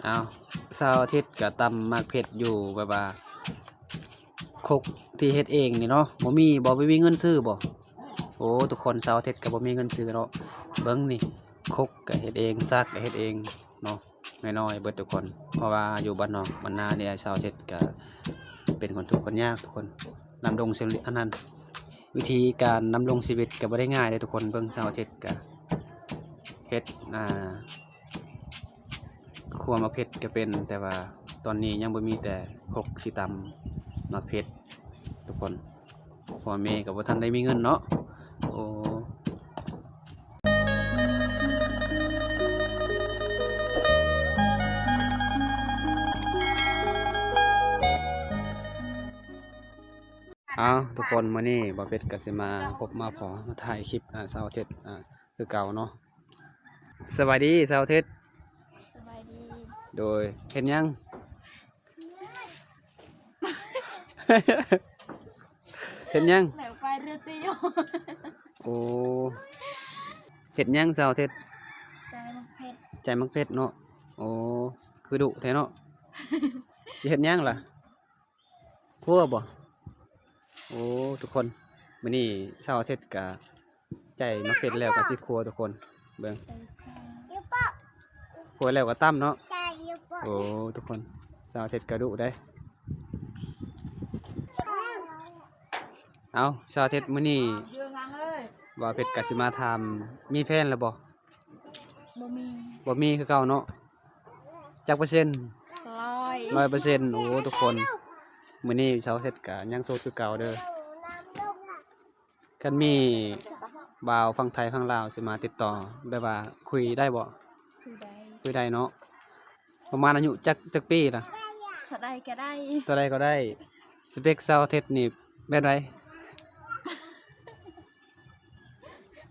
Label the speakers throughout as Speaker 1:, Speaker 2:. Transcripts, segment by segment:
Speaker 1: เอาเสาร์อาทิตย์ก็ตำมักเผ็ดอยู่แบบว่าคกที่เฮ็ดเองนี่เนาะบ่มีเงินซื้อบ่โอ้ทุกคนเสาร์อาทิตย์ก็บ่มีเงินซื้อเนาะเบิ่งนี่คกก็เฮ็ดเองซักก็เฮ็ดเองเนาะน้อยๆเบิดทุกคนเพราะว่าอยู่บ้านนอกบ้านนาเนี่ยเสาร์อาทิตย์ก็เป็นคนทุกข์คนยากทุกคนนำรงชีวิตอันนั้นวิธีการนำรงชีวิตก็บ่ได้ง่ายเลยทุกคนเบิ่งเสาร์อาทิตย์ก็เฮ็ดครัวมักเผ็ดก็เป็นแต่ว่าตอนนี้ยังบ่มีแต่คกสิตำมักเผ็ดทุกคนพ่อแม่ก็บ่ทันได้มีเงินเนาะโอ้เอาทุกคนมื้อนี้บ่าวเพชรก็สิมาพบมาพอมาถ่ายคลิปเสาร์อาทิตย์คือเก่าเนาะสวัสดีเสาร์อาทิตย์
Speaker 2: สบายดี
Speaker 1: โดยเฮ็ดหยังเฮ็ดหยัง
Speaker 2: แล้วไปเรือตีโย
Speaker 1: โอ้เฮ็ดหยังเสาร์อาทิตย์
Speaker 2: ใจมันเผ็ด
Speaker 1: ใจมักเผ็ดเนาะโอ้คือดุแท้เนาะสิเฮ็ดหยังล่ะครัวบ่โอ้ทุกคนมื้อนี้เสาร์อาทิตย์ก็ใจมักเผ็ดแล้วก็สิครัวทุกคนเบิ่งครัวแล้วก็ตำเนาะโอ้ทุกคนเสาร์อาทิตย์ก็ดุได้เอาเสาร์อาทิตย์มื้อนี้บ่าวเพชรก็สิมาถามมีแฟนแล้วบ่
Speaker 2: บ่มี
Speaker 1: บ่มีคือเก่าเนาะจักเปอร์เซ็นต์100%โอ้ทุกคนมื้อนี้เสาร์อาทิตย์ก็ยังโสดคือเก่าเด้อคันมีบ่าวฝั่งไทยฝั่งลาวสิมาติดต่อแบบว่าคุยได้บ่คุยได้เนาะประมาณอายุจักปีล่ะ
Speaker 2: ถ้าได้ก็ได้
Speaker 1: เท่าใดก็ได้สเปคเสาร์อาทิตย์นี่แบบใด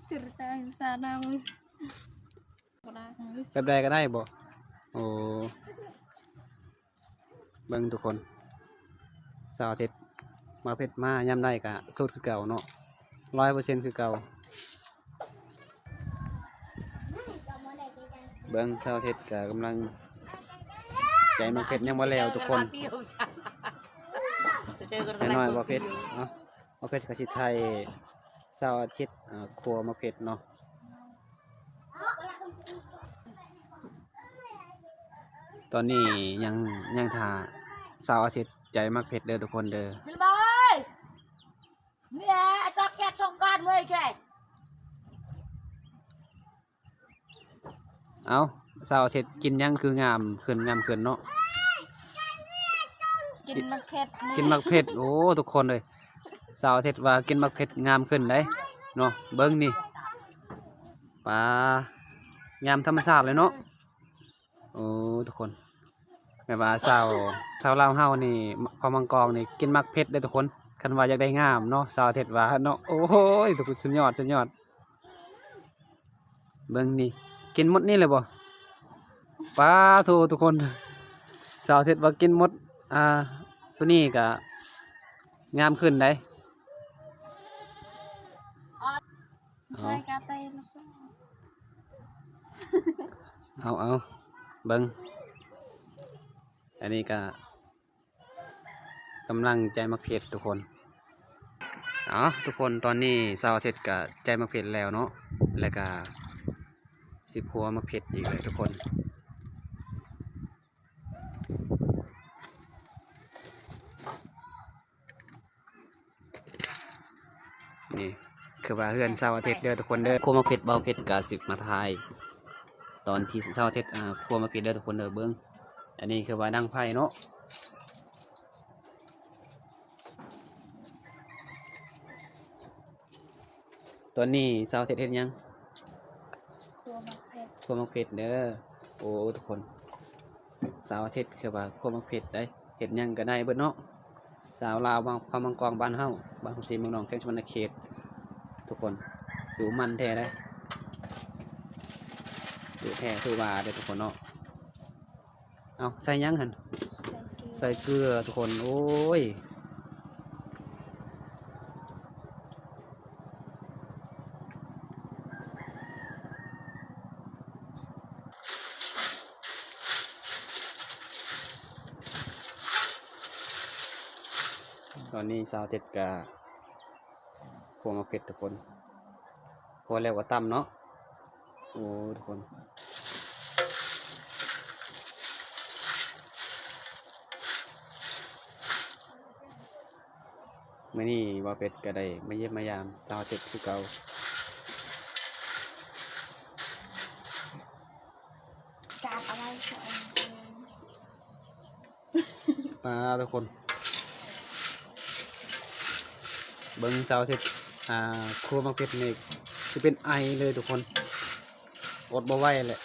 Speaker 2: จิตใจสานัง
Speaker 1: แบบใดก็ได้บ่โอ้เบิ่งทุกคนเสาร์อาทิตย์มาเพชรมายามใดก็โสดคือเก่าเนาะ100%คือเก่าเบิ่งเสาร์อาทิตย์ก็กำลังใจมาเพชรยังบ่แล้วทุกคนใจน้อยบ่เพชรเนาะบ่เพชรก็สิไทยเสาร์อาทิตย์ครัวมาเพชรเนาะตอนนี้ยังท่าเสาร์อาทิตย์ใจมักเพชรเด้อทุกคนเด้อ
Speaker 2: มิลบอยเนี่ยจักแกชงการเว้ยแก
Speaker 1: เอาเสาร์อาทิตย์กินยังคืองามขึ้นเนาะ
Speaker 2: กินมักเผ็ด
Speaker 1: กินมักเพชรโอ้ทุกคนเลยเสาร์อาทิตย์ว่ากินมักเพชรงามขึ้นได้เนาะเบิ้งนี่ปลางามธรรมชาติเลยเนาะโอ้ทุกคนแม่ว่าสาวลาวเฮานี่พอมังกรนี่กินมักเพชรได้ทุกคนคันว่าอยากได้งามเนาะเสาร์อาทิตย์ว่าเนาะโอ้ยทุกคนสุดยอดเบิ้งนี่กินหมดนี่เลยบ่ป้าโททุกคนเสาร์อาทิตย์ว่ากินหมดตัวนี้ก็งามขึ้นได้เอาเบิ้งอันนี้ก็กำลังใจมักเผ็ดทุกคนทุกคนตอนนี้เสาร์อาทิตย์ก็ใจมักเผ็ดแล้วเนาะแล้วก็สิครัวมักเผ็ดอีกเลยทุกคนนี่คือว่าเฮือนเสาร์อาทิตย์เด้อทุกคนเด้อครัวมักเผ็ดเบาเผ็ดก็สิมาถ่ายตอนที่เสาร์อาทิตย์ครัวมักเผ็ดเด้อทุกคนเด้อเบิ้งอันนี้คือว่าดังไพ่เนาะตอนนี้เสาร์อาทิตย์เฮ็ดยัง
Speaker 2: ครัวมักเผ็ด
Speaker 1: เด้อโอ้ทุกคนเสาร์อาทิตย์คือว่าครัวมักเผ็ดได้เฮ็ดยังก็ได้เบิดเนาะสาวลาวบางพามังกรบ้านเฮาบ้านผมสีเมืองนองแข้งชมันเขตทุกคนอยู่มันแท้ได้อยู่แท้คือว่าเด้อทุกคนเนาะเอาใส่ยังหั่นใส่เกลือทุกคนโอ้ย ตอนนี้สาวเจ็ดกะพวงมาเผ็ดทุกคนพอแล้วก็ตำเนาะโอ้ทุกคนมื่อนี้ว่าเป็ดก็ได้มาเยี่ยมมายามสาวเจ็ดคือเก่า
Speaker 2: การอะไรของ
Speaker 1: มาทุกคนเบิ้งสาวเจ็ดครัวมักเป็ดนี่จะเป็นไอเลยทุกคนอดบ่ไหวแหละ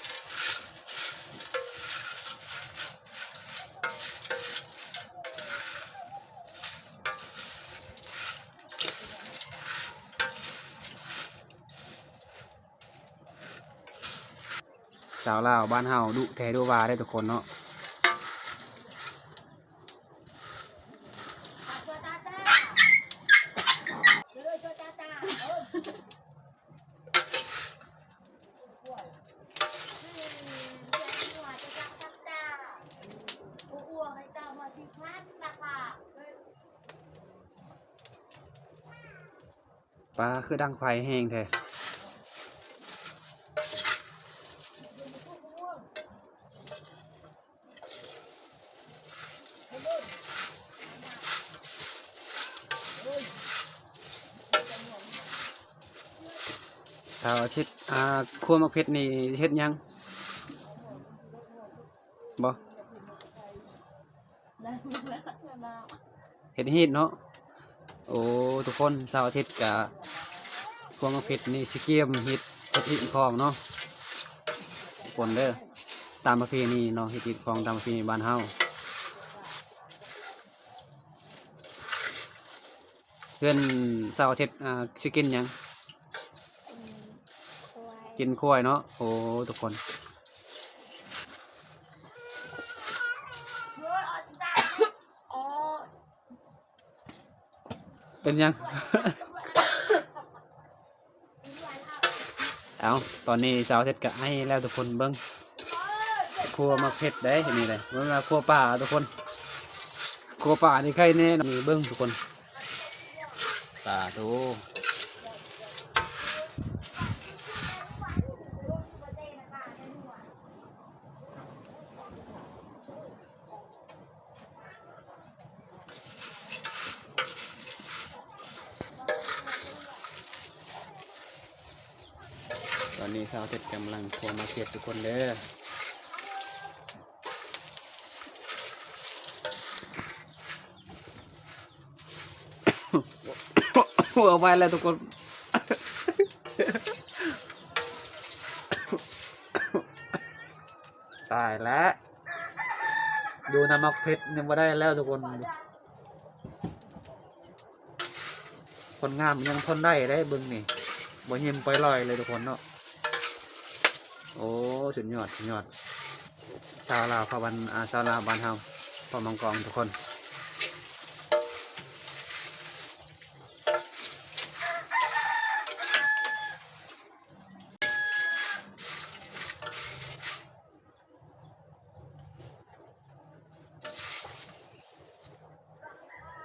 Speaker 1: สาวลาวบ้านเฮาดุแท้ดุวาได้ทุกคนเนาะ
Speaker 2: ตัวตาตาเลยตัวตาตาอ้วกให้เจ้ามาสิพันนะคะ
Speaker 1: ปลาคือดังไฟแห้งแท้สาวอาทิตย์ครัวมักเผ็ดนี่เฮ็ดหยังบ่เฮ็ดฮีดเนาะโอ้ทุกคนสาวอาทิตย์กะครัวมักเผ็ดนี่สิเกียมเฮ็ดฮีดของเนาะทุกคนเด้อตามประเพณีเนาะเฮ็ดฮีดของตามประเพณีบ้านเฮาเพื่อนสาวอาทิตย์สิกินหยังกินกล้วยเนาะโอ้ทุกคนเป็นยัง เอาตอนนี้สาวเสร็จกะให้แล้วทุกคนเบิ้งครัวมักเผ็ดได้เห็นนี่เลยเบิ้งว่าครัวป่าทุกคนครัวป่านี่ใครแน่นี่เบิ้งทุกคนป่าดูตอนนี้สาวเสร็จกำลังครัวมักเผ็ดทุกคนเด้อ เอาไปแล้วทุกคน ตายแล้วดูน้ำมักเผ็ดยังไม่ได้แล้วทุกคน คนงามยังทนได้ได้เบึงนี่บ่ยิ้มไปลอยเลยทุกคนเนาะโอ้สุดยอดสุดยอดชาวลาวพะวันชาวลาวบ้านเฮาพอมังกรทุกคน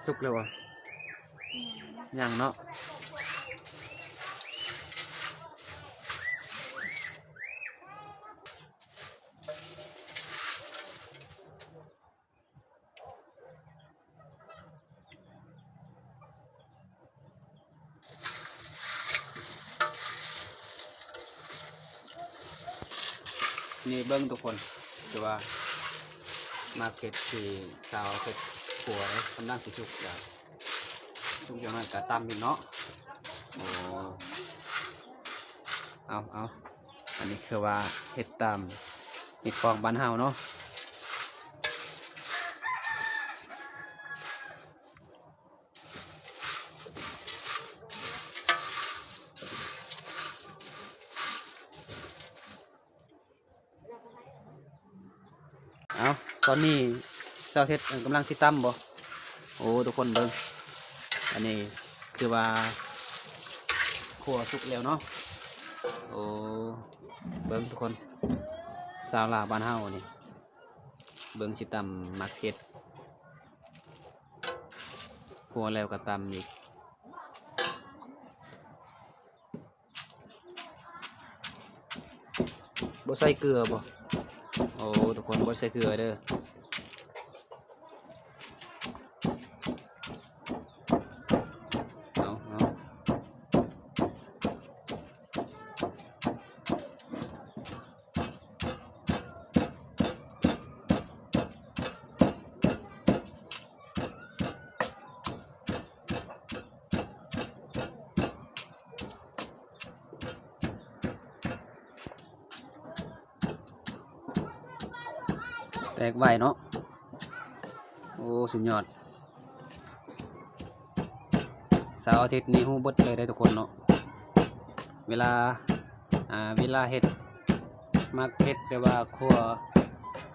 Speaker 1: สุกเลยวะยังเนาะนี่เบิ้งทุกคนคือว่ามาเก็ตที่สาวเก็ตขัวเลยกำลังสิสุกอย่างสุกอย่างนั้นกะตำอยู่เนาะโอ้เอาอันนี้คือว่าเห็ดตำเห็ดฟองบ้านเฮาเนาะเอาตอนนี้สาวเฮ็ดกำลังสิตำบ่โอ้ทุกคนเบิ่งอันนี้คือว่าขัวสุกแล้วเนาะโอ้เบิ่งทุกคนสาวลาวบ้านเฮานี่เบิ่งสิตำมักเฮ็ด คั่วแล้วก็ตำอีกบ่ใส่เกลือบ่โอ้ทุกคนบ่ใส่เกลือเด้อเอาแตกไวเนาะโอ้สุดยอดเสาร์อาทิตย์นี้ฮู้เบิดเลยได้ทุกคนเนาะเวลาเฮ็ดมักเฮ็ดหรือว่าครัว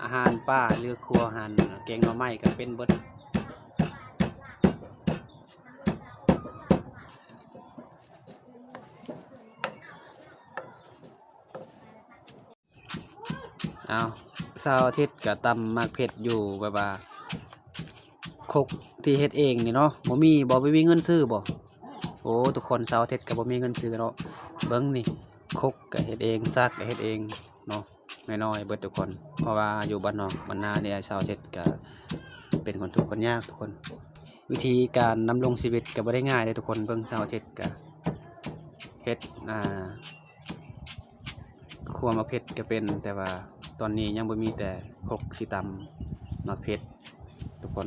Speaker 1: อาหารป่าหรือครัวอาหารแกงหน่อไม้ก็เป็นเบิดเอาเสาร์อาทิตย์ก็ตำมักเผ็ดอยู่แบบว่าครกที่เฮ็ดเองนี่เนาะบ่มีเงินซื้อบ่โอ้ทุกคนเสาร์อาทิตย์ก็บ่มีเงินซื้อเนาะเบิ่งนี่ครกก็เฮ็ดเองซักก็เฮ็ดเองเนาะน้อยๆเบิดทุกคนเพราะว่าอยู่บ้านนอกบ้านนาเนี่ยเสาร์อาทิตย์ก็เป็นคนทุกข์คนยากทุกคนวิธีการดำรงชีวิตก็บ่ได้ง่ายเลยทุกคนเบิ่งเสาร์อาทิตย์ก็เฮ็ดครัวมักเผ็ดก็เป็นแต่ว่าตอนนี้ยังบ่มีแต่ครกสิตำมักเผ็ดทุกคน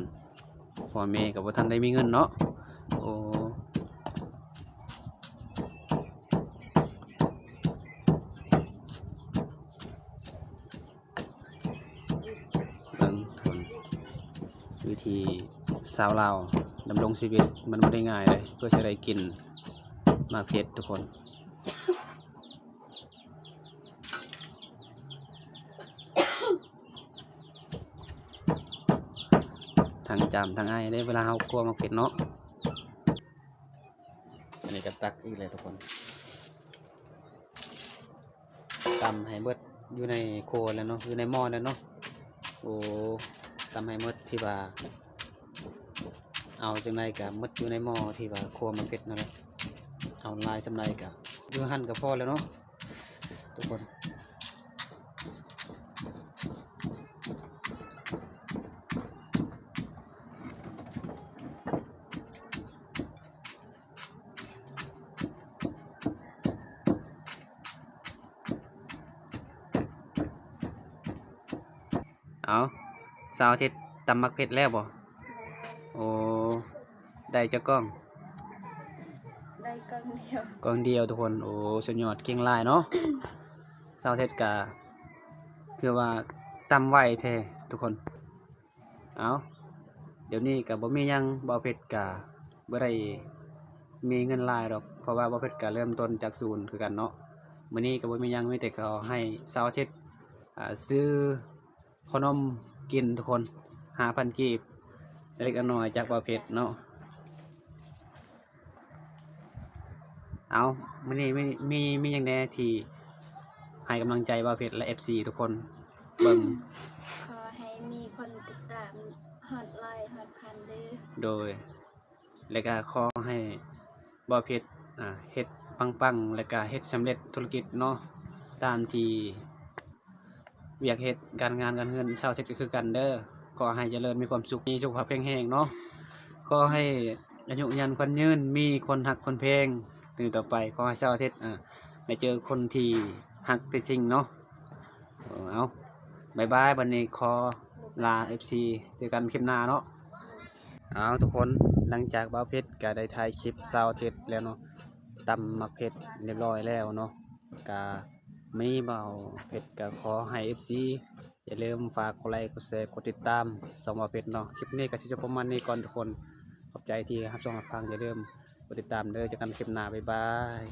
Speaker 1: พ่อแม่ก็บ่ทันได้มีเงินเนาะโอ้เบิ่งทุกคนวิธีสาวลาวดำรงชีวิตมันบ่ได้ง่ายเลยเพื่อสิได้กินมักเผ็ดทุกคนทางจามทางไอ้ได้เวลาเฮากลัวมักเผ็ดเนาะอันนี้ก็ตักอีกเลยทุกคนตำให้เบิดอยู่ในโคแล้วเนาะอยู่ในหม้อแล้วเนาะโอ้ตำให้เบิดที่ว่าเอาจังไดก็หมดอยู่ในหม้อที่ว่าครัวมักเผ็ดนั่นแหละเอาลายสำไรก็อยู่หั่นก็พอแล้วเนาะทุกคนเอาเสาร์อาทิตย์ตำมักเผ็ดแล้วบ่โอ้ได้จักกล้อง
Speaker 2: ได้กองเดียว
Speaker 1: กล้องเดียวทุกคนโอ้สุดยอดเก่งหลายเนาะเสาร์อาทิตย์ก็คือว่าตำไวแท้ทุกคนเอาเดี๋ยวนี้ก็บ่มีหยังบ่เผ็ดก็บ่ได้มีเงินหลายดอกเพราะว่าบ่เผ็ดก็เริ่มต้นจากศูนย์คือกันเนาะมื้อนี้ก็บ่มีหยังมีแต่ขอให้เสาร์อาทิตย์ซื้อขนมกินทุกคน 5,000 กีบเล็กน้อยจากบ่เผ็ดเนาะเอามื้อนี้มีหยังแหน่ที่ให้กำลังใจบ่เผ็ดและ FC ทุกคนเบิ่ง
Speaker 2: ขอให้มีคนติดตามฮอดไลค์ฮอดพันเด้อ
Speaker 1: โดยแล้วก็ขอให้บ่เผ็ดเฮ็ดปังๆแล้วก็เฮ็ดสำเร็จธุรกิจเนาะตามที่เวียกเฮ็ดการงานการเงินชาวเทศก็คือกันเด้อขอให้เจริญมีความสุขมีสุขภาพแข็งแรงเนาะขอให้อายุยืนคนยืนมีคนฮักคนเพลงตื่นต่อไปขอให้ชาวเทศได้เจอคนที่ฮักจริงเนาะเอาบ๊ายบายวันนี้ขอลา FC เจอกันคลิปหน้าเนาะเอาทุกคนหลังจากบ่าวเพชรก็ได้ถ่ายคลิปชาวเทศแล้วเนาะตำมักเพชรเรียบร้อยแล้วเนาะก็ไม่เบาเผ็ดก็ขอให้ FC อย่าลืมฝากกดไลค์กดแชร์กดติดตามสองบ่าวเผ็ดเนาะคลิปนี้ก็สิจบประมาณนี้ก่อนทุกคนขอบใจที่รับชมรับฟังอย่าลืมกดติดตามเด้อเจอกันคลิปหน้าบ๊ายบาย